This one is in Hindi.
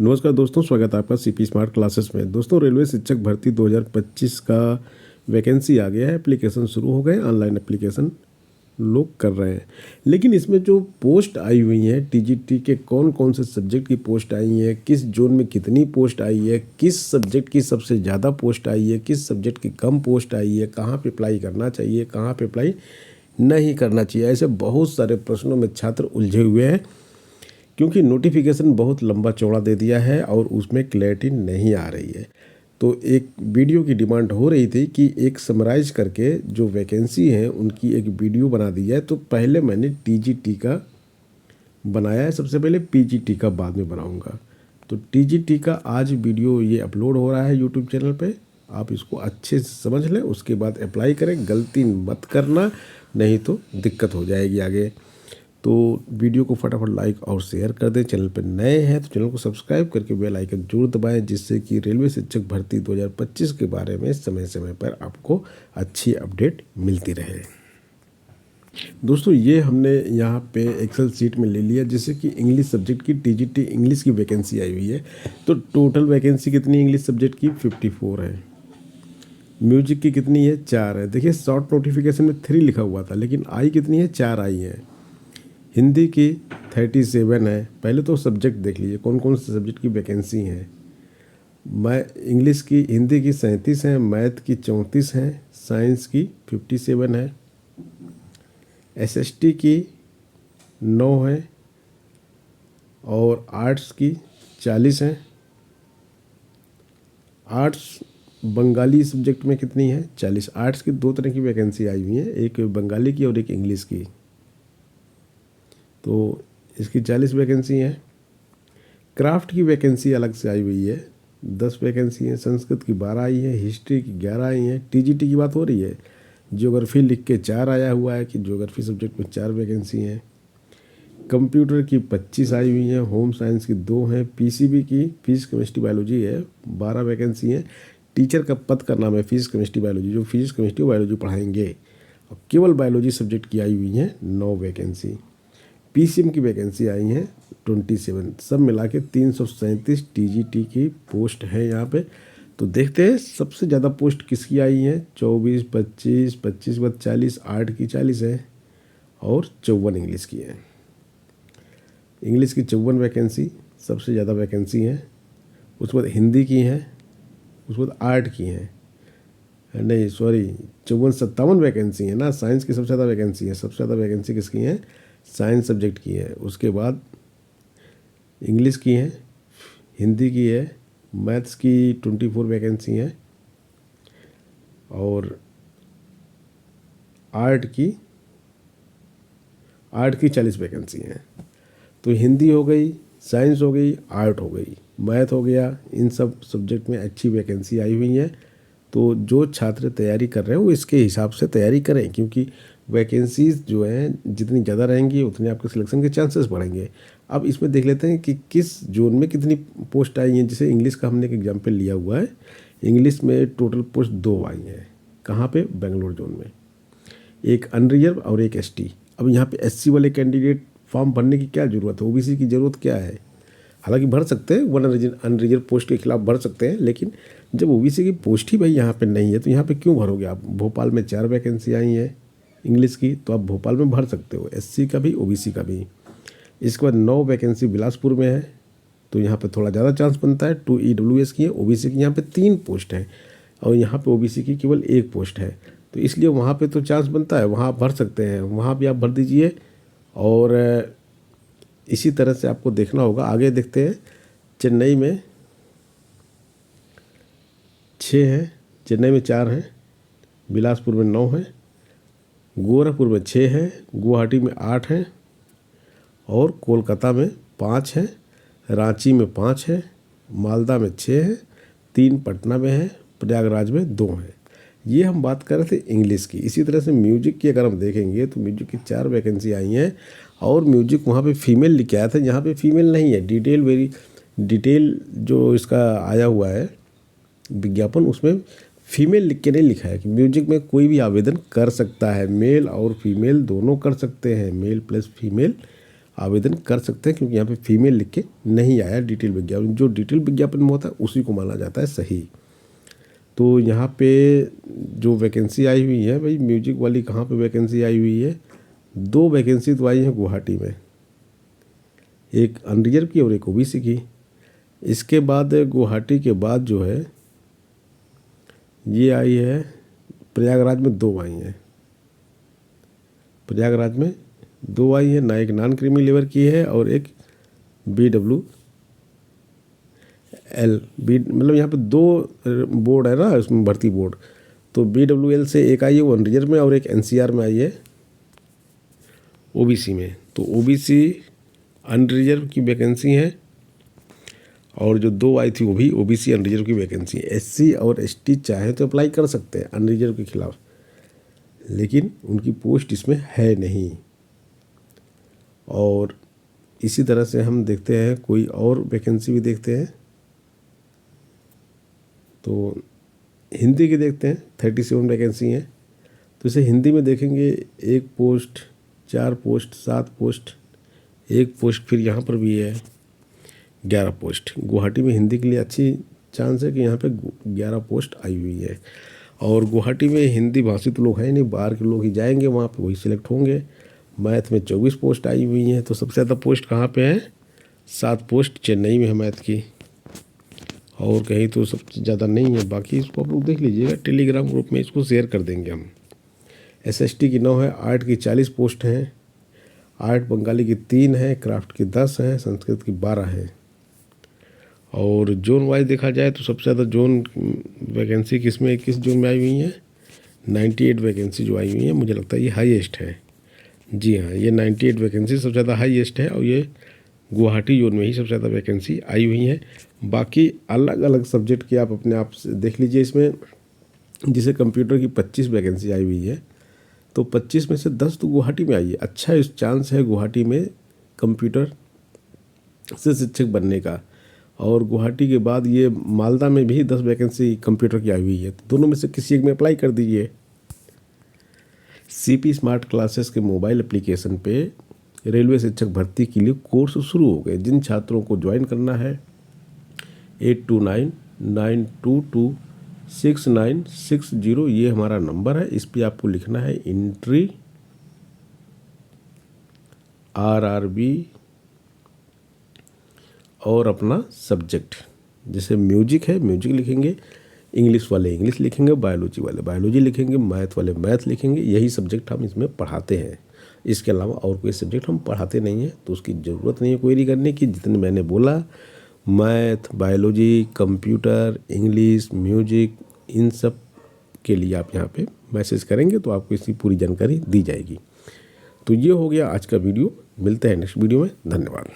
नमस्कार दोस्तों, स्वागत है आपका सीपी स्मार्ट क्लासेस में। दोस्तों, रेलवे शिक्षक भर्ती 2025 का वैकेंसी आ गया है। एप्लीकेशन शुरू हो गए, ऑनलाइन एप्लीकेशन लोग कर रहे हैं। लेकिन इसमें जो पोस्ट आई हुई हैं टीजीटी के, कौन कौन से सब्जेक्ट की पोस्ट आई है, किस जोन में कितनी पोस्ट आई है, किस सब्जेक्ट की सबसे ज़्यादा पोस्ट आई है, किस सब्जेक्ट की कम पोस्ट आई है, कहाँ पे अप्लाई करना चाहिए, कहाँ पे अप्लाई नहीं करना चाहिए, ऐसे बहुत सारे प्रश्नों में छात्र उलझे हुए हैं। क्योंकि नोटिफिकेशन बहुत लंबा चौड़ा दे दिया है और उसमें क्लैरिटी नहीं आ रही है। तो एक वीडियो की डिमांड हो रही थी कि एक समराइज करके जो वैकेंसी है उनकी एक वीडियो बना दी जाए। तो पहले मैंने टीजीटी का बनाया है, सबसे पहले पीजीटी का बाद में बनाऊंगा। तो टीजीटी का आज वीडियो ये अपलोड हो रहा है यूट्यूब चैनल पे। आप इसको अच्छे से समझ लें, उसके बाद अप्लाई करें। गलती मत करना, नहीं तो दिक्कत हो जाएगी आगे। तो वीडियो को फटाफट लाइक और शेयर कर दें। चैनल पर नए हैं तो चैनल को सब्सक्राइब करके बेल आइकन जरूर दबाएं, जिससे कि रेलवे शिक्षक भर्ती 2025 के बारे में समय समय पर आपको अच्छी अपडेट मिलती रहे। दोस्तों, ये हमने यहाँ पे एक्सेल सीट में ले लिया, जैसे कि इंग्लिश सब्जेक्ट की टीजीटी इंग्लिश की वैकेंसी आई हुई है। तो टोटल वैकेंसी कितनी इंग्लिश सब्जेक्ट की 54 है। म्यूजिक की कितनी है 4 है। देखिए, शॉर्ट नोटिफिकेशन में 3 लिखा हुआ था, लेकिन आई कितनी है 4 आई है। हिंदी की 37 है। पहले तो सब्जेक्ट देख लीजिए कौन कौन से सब्जेक्ट की वैकेंसी है। इंग्लिश की, हिंदी की 37 है, मैथ की 34 है, साइंस की 57 है, एसएसटी की 9 है और आर्ट्स की 40 है। आर्ट्स बंगाली सब्जेक्ट में कितनी है 40। आर्ट्स की 2 तरह की वैकेंसी आई हुई है, एक बंगाली की और एक इंग्लिश की। तो इसकी 40 वैकेंसी है। क्राफ्ट की वैकेंसी अलग से आई हुई है, 10 वैकेंसी है। संस्कृत की 12 आई है, हिस्ट्री की 11 आई है। टीजीटी की बात हो रही है। ज्योग्राफी लिख के 4 आया हुआ है कि ज्योग्राफी सब्जेक्ट में 4 वैकेंसी हैं। कंप्यूटर की 25 आई हुई हैं। होम साइंस की 2 हैं। पीसीबी की फिजिक्स केमिस्ट्री बायोलॉजी है, 12 वैकेंसी हैं। टीचर का पद का नाम है फिजिक्स केमिस्ट्री बायोलॉजी, जो फिजिक्स केमिस्ट्री बायोलॉजी पढ़ाएंगे। और केवल बायोलॉजी सब्जेक्ट की आई हुई हैं 9 वैकेंसी। पीसीएम की वैकेंसी आई हैं 27। सब मिला के 337 टीजीटी की पोस्ट है यहाँ पे। तो देखते हैं सबसे ज़्यादा पोस्ट किसकी आई हैं। 24, 25, 25 के बाद 40, 8 की 40 है और 54 इंग्लिश की है। इंग्लिश की 54 वैकेंसी सबसे ज़्यादा वैकेंसी है। उसके बाद हिंदी की है, उसके बाद 8 की हैं, नहीं सॉरी 57 वैकेंसी है ना। साइंस की सबसे ज़्यादा वैकेंसी है। सबसे ज़्यादा वैकेंसी किसकी है, साइंस सब्जेक्ट की है। उसके बाद इंग्लिश की है, हिंदी की है, मैथ्स की 24 वैकेंसी है और आर्ट की 40 वैकेंसी हैं। तो हिंदी हो गई, साइंस हो गई, आर्ट हो गई, मैथ हो गया, इन सब सब्जेक्ट में अच्छी वैकेंसी आई हुई है। तो जो छात्र तैयारी कर रहे हैं वो इसके हिसाब से तैयारी करें, क्योंकि वैकेंसीज जो हैं जितनी ज़्यादा रहेंगी उतने आपके सिलेक्शन के चांसेस बढ़ेंगे। अब इसमें देख लेते हैं कि किस जोन में कितनी पोस्ट आई हैं। जैसे इंग्लिश का हमने एक एग्जाम्पल लिया हुआ है। इंग्लिश में टोटल पोस्ट 2 आई हैं। कहाँ पे, बेंगलोर जोन में। एक अनरिजर्व और एक एसटी। अब यहाँ पे एससी वाले कैंडिडेट फॉर्म भरने की क्या ज़रूरत है, ओबीसी की ज़रूरत क्या है। हालांकि भर सकते हैं, वन अनरिजर्व पोस्ट के खिलाफ भर सकते हैं, लेकिन जब ओबीसी की पोस्ट ही भाई यहाँ पे नहीं है तो यहाँ पे क्यों भरोगे आप। भोपाल में 4 वैकेंसी आई है इंग्लिश की, तो आप भोपाल में भर सकते हो, एससी का भी ओबीसी का भी। इसके बाद 9 वैकेंसी बिलासपुर में है, तो यहाँ पे थोड़ा ज़्यादा चांस बनता है। 2 ईडब्ल्यूएस की है। ओबीसी की यहाँ पे 3 पोस्ट हैं और यहाँ पे ओबीसी की केवल 1 पोस्ट है, तो इसलिए वहाँ पे तो चांस बनता है, वहाँ आप भर सकते हैं, वहाँ भी आप भर दीजिए। और इसी तरह से आपको देखना होगा। आगे देखते हैं। चेन्नई में 6 हैं, चेन्नई में 4 हैं, बिलासपुर में 9 हैं, गोरखपुर में 6 हैं, गुवाहाटी में 8 हैं और कोलकाता में 5 हैं, रांची में 5 हैं, मालदा में 6 हैं, 3 पटना में हैं, प्रयागराज में 2 हैं। ये हम बात कर रहे थे इंग्लिश की। इसी तरह से म्यूजिक की अगर हम देखेंगे तो म्यूजिक की 4 वैकेंसी आई हैं और म्यूजिक वहाँ पे फीमेल लिख के आया था, यहाँ पे फीमेल नहीं है। डिटेल जो इसका आया हुआ है विज्ञापन, उसमें फीमेल लिख के नहीं लिखा है कि म्यूजिक में कोई भी आवेदन कर सकता है। मेल और फीमेल दोनों कर सकते हैं, मेल प्लस फीमेल आवेदन कर सकते हैं, क्योंकि यहाँ पे फीमेल लिख के नहीं आया डिटेल विज्ञापन। जो डिटेल विज्ञापन में होता है उसी को माना जाता है सही। तो यहाँ पे जो वैकेंसी आई हुई है भाई, म्यूजिक वाली कहाँ पे वैकेंसी आई हुई है? 2 वैकेंसी तो आई है गुवाहाटी में, एक अनरिजर्व की और एक ओबीसी की। इसके बाद गुवाहाटी के बाद जो है ये आई है प्रयागराज में 2 आई हैं। प्रयागराज में 2 आई है ना, एक नॉन क्रीमी लेवर की है और एक BWL मतलब यहाँ पे 2 बोर्ड है ना उसमें, भर्ती बोर्ड। तो BWL से एक आई है वो अनरिजर्व में, और एक NCR में आई है ओबीसी में। तो ओबीसी अनरिजर्व की वैकेंसी है, और जो 2 आई थी वो भी ओबीसी अनरिजर्व की वैकेंसी है। SC और ST चाहे तो अप्लाई कर सकते हैं अनरिजर्व के खिलाफ, लेकिन उनकी पोस्ट इसमें है नहीं। और इसी तरह से हम देखते हैं कोई और वैकेंसी भी देखते हैं। तो हिंदी की देखते हैं, 37 वैकेंसी हैं। तो इसे हिंदी में देखेंगे, 1 पोस्ट, 4 पोस्ट, 7 पोस्ट, 1 पोस्ट, फिर यहाँ पर भी है 11 पोस्ट। गुवाहाटी में हिंदी के लिए अच्छी चांस है कि यहाँ पे 11 पोस्ट आई हुई है। और गुवाहाटी में हिंदी भाषी तो लोग हैं नहीं, बाहर के लोग ही जाएंगे वहाँ पे, वही सिलेक्ट होंगे। मैथ में 24 पोस्ट आई हुई हैं। तो सबसे ज़्यादा पोस्ट कहाँ पे है? 7 पोस्ट चेन्नई में है मैथ की, और कहीं तो सबसे ज़्यादा नहीं है। बाकी इसको आप लोग देख लीजिएगा, टेलीग्राम ग्रुप में इसको शेयर कर देंगे हम। SST की 9 है, आर्ट की 40 पोस्ट हैं, आर्ट बंगाली की 3 है, क्राफ्ट की 10 है, संस्कृत की 12 है। और जोन वाइज देखा जाए तो सबसे ज़्यादा जोन वैकेंसी किस जोन में आई हुई है? 98 वैकेंसी जो आई हुई है, मुझे लगता है ये हाईएस्ट है। जी हाँ, ये 98 वैकेंसी सबसे ज़्यादा हाईएस्ट है, और ये गुवाहाटी जोन में ही सबसे ज़्यादा वैकेंसी आई हुई है। बाकी अलग अलग सब्जेक्ट की आप अपने आप से देख लीजिए इसमें। जिसे कंप्यूटर की 25 वैकेंसी आई हुई है, तो 25 में से 10 तो गुवाहाटी में आई है। अच्छा इस चांस है गुवाहाटी में कंप्यूटर से शिक्षक बनने का। और गुवाहाटी के बाद ये मालदा में भी 10 वैकेंसी कंप्यूटर की आई हुई है। तो दोनों में से किसी एक में अप्लाई कर दीजिए। CP स्मार्ट क्लासेस के मोबाइल एप्लीकेशन पे रेलवे शिक्षक भर्ती के लिए कोर्स शुरू हो गए। जिन छात्रों को ज्वाइन करना है 8299226960, ये हमारा नंबर है। इस पे आपको लिखना है एंट्री RRB और अपना सब्जेक्ट। जैसे म्यूजिक है, म्यूजिक लिखेंगे, इंग्लिश वाले इंग्लिश लिखेंगे, बायोलॉजी वाले बायोलॉजी लिखेंगे, मैथ वाले मैथ लिखेंगे। यही सब्जेक्ट हम इसमें पढ़ाते हैं। इसके अलावा और कोई सब्जेक्ट हम पढ़ाते नहीं हैं, तो उसकी ज़रूरत नहीं है क्वेरी करने की। जितने मैंने बोला, math, biology, computer, English, music, इन सब के लिए आप यहाँ पे मैसेज करेंगे तो आपको इसकी पूरी जानकारी दी जाएगी। तो ये हो गया आज का वीडियो। मिलते हैं नेक्स्ट वीडियो में। धन्यवाद।